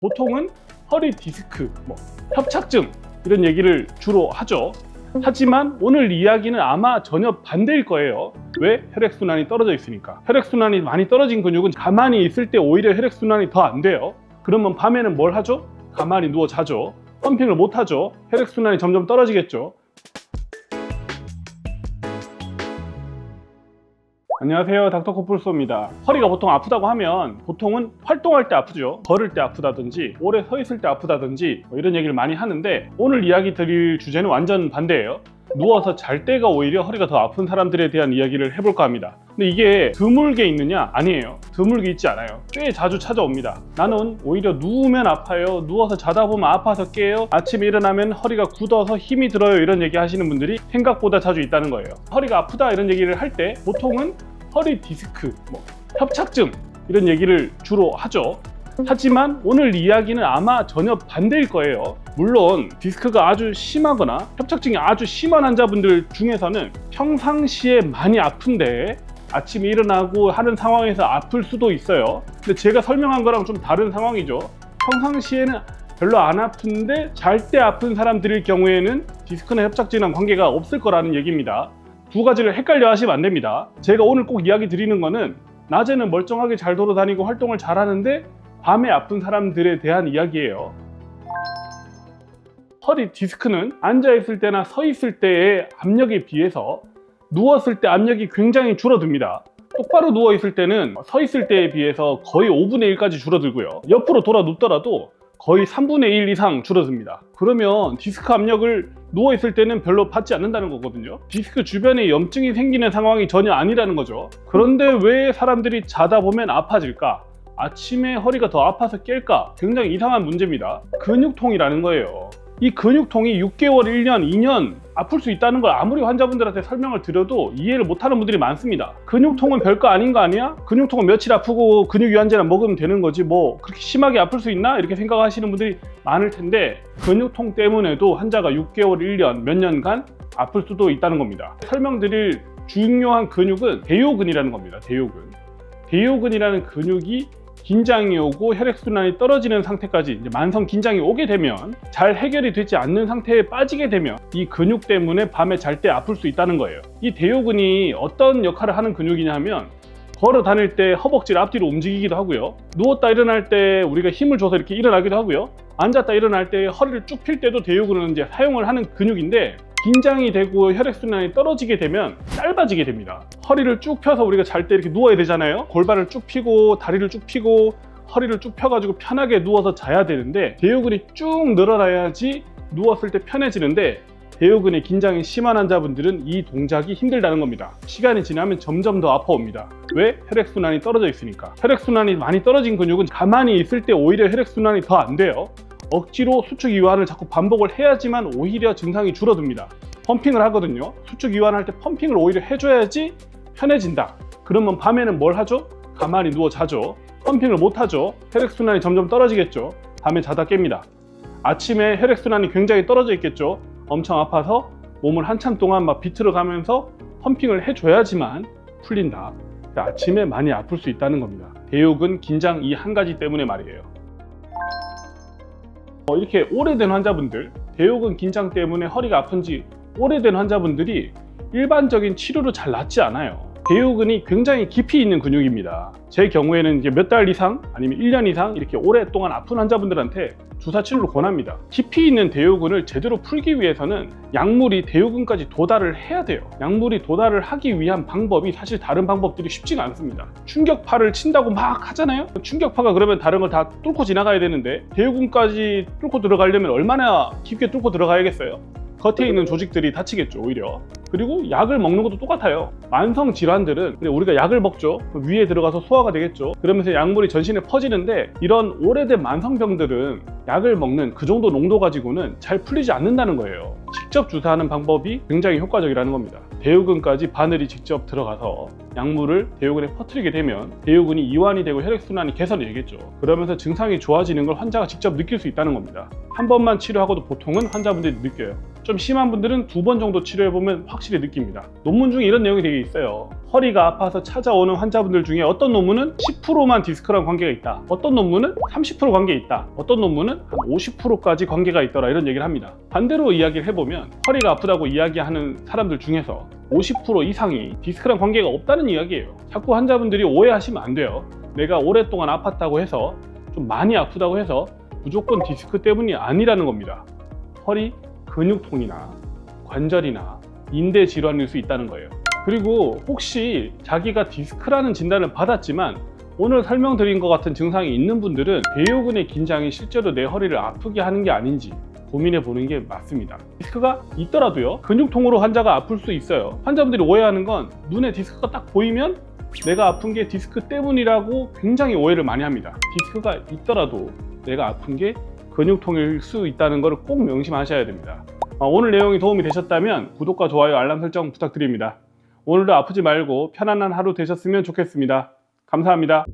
보통은 허리 디스크, 협착증 이런 얘기를 주로 하죠. 하지만 오늘 이야기는 아마 전혀 반대일 거예요. 왜? 혈액순환이 떨어져 있으니까. 혈액순환이 많이 떨어진 근육은 가만히 있을 때 오히려 혈액순환이 더 안 돼요. 그러면 밤에는 뭘 하죠? 가만히 누워 자죠. 펌핑을 못 하죠. 혈액순환이 점점 떨어지겠죠. 안녕하세요, 닥터 코뿔소입니다. 허리가 보통 아프다고 하면 보통은 활동할 때 아프죠. 걸을 때 아프다든지 오래 서 있을 때 아프다든지 이런 얘기를 많이 하는데, 오늘 이야기 드릴 주제는 완전 반대예요. 누워서 잘 때가 오히려 허리가 더 아픈 사람들에 대한 이야기를 해볼까 합니다. 근데 이게 드물게 있느냐? 아니에요. 드물게 있지 않아요. 꽤 자주 찾아옵니다. 나는 오히려 누우면 아파요. 누워서 자다 보면 아파서 깨요. 아침에 일어나면 허리가 굳어서 힘이 들어요. 이런 얘기 하시는 분들이 생각보다 자주 있다는 거예요. 허리가 아프다 이런 얘기를 할 때 보통은 허리 디스크, 협착증 이런 얘기를 주로 하죠. 하지만 오늘 이야기는 아마 전혀 반대일 거예요. 물론 디스크가 아주 심하거나 협착증이 아주 심한 환자분들 중에서는 평상시에 많이 아픈데 아침에 일어나고 하는 상황에서 아플 수도 있어요. 근데 제가 설명한 거랑 좀 다른 상황이죠. 평상시에는 별로 안 아픈데 잘 때 아픈 사람들일 경우에는 디스크나 협착증이랑 관계가 없을 거라는 얘기입니다. 두 가지를 헷갈려 하시면 안 됩니다. 제가 오늘 꼭 이야기 드리는 거는 낮에는 멀쩡하게 잘 돌아다니고 활동을 잘 하는데 밤에 아픈 사람들에 대한 이야기예요. 허리 디스크는 앉아있을 때나 서 있을 때의 압력에 비해서 누웠을 때 압력이 굉장히 줄어듭니다. 똑바로 누워있을 때는 서 있을 때에 비해서 거의 5분의 1까지 줄어들고요. 옆으로 돌아 눕더라도 거의 3분의 1 이상 줄어듭니다. 그러면 디스크 압력을 누워있을 때는 별로 받지 않는다는 거거든요. 디스크 주변에 염증이 생기는 상황이 전혀 아니라는 거죠. 그런데 왜 사람들이 자다 보면 아파질까? 아침에 허리가 더 아파서 깰까? 굉장히 이상한 문제입니다. 근육통이라는 거예요. 이 근육통이 6개월, 1년, 2년 아플 수 있다는 걸 아무리 환자분들한테 설명을 드려도 이해를 못하는 분들이 많습니다. 근육통은 별거 아닌 거 아니야? 근육통은 며칠 아프고 근육유연제나 먹으면 되는 거지 뭐 그렇게 심하게 아플 수 있나? 이렇게 생각하시는 분들이 많을 텐데, 근육통 때문에도 환자가 6개월, 1년, 몇 년간 아플 수도 있다는 겁니다. 설명드릴 중요한 근육은 대요근이라는 겁니다. 대요근이라는 근육이 긴장이 오고 혈액순환이 떨어지는 상태까지, 이제 만성 긴장이 오게 되면, 잘 해결이 되지 않는 상태에 빠지게 되면 이 근육 때문에 밤에 잘 때 아플 수 있다는 거예요. 이 대요근이 어떤 역할을 하는 근육이냐 하면, 걸어 다닐 때 허벅지를 앞뒤로 움직이기도 하고요. 누웠다 일어날 때 우리가 힘을 줘서 이렇게 일어나기도 하고요. 앉았다 일어날 때 허리를 쭉 필 때도 대요근은 이제 사용을 하는 근육인데, 긴장이 되고 혈액순환이 떨어지게 되면 짧아지게 됩니다. 허리를 쭉 펴서 우리가 잘 때 이렇게 누워야 되잖아요. 골반을 쭉 펴고 다리를 쭉 펴고 허리를 쭉 펴가지고 편하게 누워서 자야 되는데, 대요근이 쭉 늘어나야지 누웠을 때 편해지는데, 대요근의 긴장이 심한 환자분들은 이 동작이 힘들다는 겁니다. 시간이 지나면 점점 더 아파옵니다. 왜? 혈액순환이 떨어져 있으니까. 혈액순환이 많이 떨어진 근육은 가만히 있을 때 오히려 혈액순환이 더 안 돼요. 억지로 수축 이완을 자꾸 반복을 해야지만 오히려 증상이 줄어듭니다. 펌핑을 하거든요. 수축 이완할 때 펌핑을 오히려 해줘야지 편해진다. 그러면 밤에는 뭘 하죠? 가만히 누워 자죠. 펌핑을 못 하죠. 혈액순환이 점점 떨어지겠죠. 밤에 자다 깹니다. 아침에 혈액순환이 굉장히 떨어져 있겠죠. 엄청 아파서 몸을 한참 동안 막 비틀어 가면서 펌핑을 해줘야지만 풀린다. 아침에 많이 아플 수 있다는 겁니다. 대요근, 긴장 이 한 가지 때문에 말이에요. 이렇게 오래된 환자분들, 대요근 긴장 때문에 허리가 아픈지 오래된 환자분들이 일반적인 치료로 잘 낫지 않아요. 대요근이 굉장히 깊이 있는 근육입니다. 제 경우에는 이제 몇 달 이상 아니면 1년 이상 이렇게 오랫동안 아픈 환자분들한테 주사 치료를 권합니다. 깊이 있는 대요근을 제대로 풀기 위해서는 약물이 대요근까지 도달을 해야 돼요. 약물이 도달을 하기 위한 방법이 사실 다른 방법들이 쉽지가 않습니다. 충격파를 친다고 막 하잖아요. 충격파가 그러면 다른 걸 다 뚫고 지나가야 되는데, 대요근까지 뚫고 들어가려면 얼마나 깊게 뚫고 들어가야겠어요? 겉에 있는 조직들이 다치겠죠, 오히려. 그리고 약을 먹는 것도 똑같아요. 만성 질환들은 우리가 약을 먹죠. 위에 들어가서 소화가 되겠죠. 그러면서 약물이 전신에 퍼지는데, 이런 오래된 만성병들은 약을 먹는 그 정도 농도 가지고는 잘 풀리지 않는다는 거예요. 직접 주사하는 방법이 굉장히 효과적이라는 겁니다. 대요근까지 바늘이 직접 들어가서 약물을 대요근에 퍼뜨리게 되면 대요근이 이완이 되고 혈액순환이 개선이 되겠죠. 그러면서 증상이 좋아지는 걸 환자가 직접 느낄 수 있다는 겁니다. 한 번만 치료하고도 보통은 환자분들이 느껴요. 좀 심한 분들은 2번 정도 치료해보면 확실히 느낍니다. 논문 중에 이런 내용이 되게 있어요. 허리가 아파서 찾아오는 환자분들 중에 어떤 논문은 10%만 디스크랑 관계가 있다, 어떤 논문은 30% 관계 있다, 어떤 논문은 한 50%까지 관계가 있더라, 이런 얘기를 합니다. 반대로 이야기를 해보면 허리가 아프다고 이야기하는 사람들 중에서 50% 이상이 디스크랑 관계가 없다는 이야기예요. 자꾸 환자분들이 오해하시면 안 돼요. 내가 오랫동안 아팠다고 해서, 좀 많이 아프다고 해서 무조건 디스크 때문이 아니라는 겁니다. 허리 근육통이나 관절이나 인대 질환일 수 있다는 거예요. 그리고 혹시 자기가 디스크라는 진단을 받았지만 오늘 설명드린 것 같은 증상이 있는 분들은 배요근의 긴장이 실제로 내 허리를 아프게 하는 게 아닌지 고민해 보는 게 맞습니다. 디스크가 있더라도요, 근육통으로 환자가 아플 수 있어요. 환자분들이 오해하는 건 눈에 디스크가 딱 보이면 내가 아픈 게 디스크 때문이라고 굉장히 오해를 많이 합니다. 디스크가 있더라도 내가 아픈 게 근육통일 수 있다는 걸 꼭 명심하셔야 됩니다. 오늘 내용이 도움이 되셨다면 구독과 좋아요, 알람 설정 부탁드립니다. 오늘도 아프지 말고 편안한 하루 되셨으면 좋겠습니다. 감사합니다.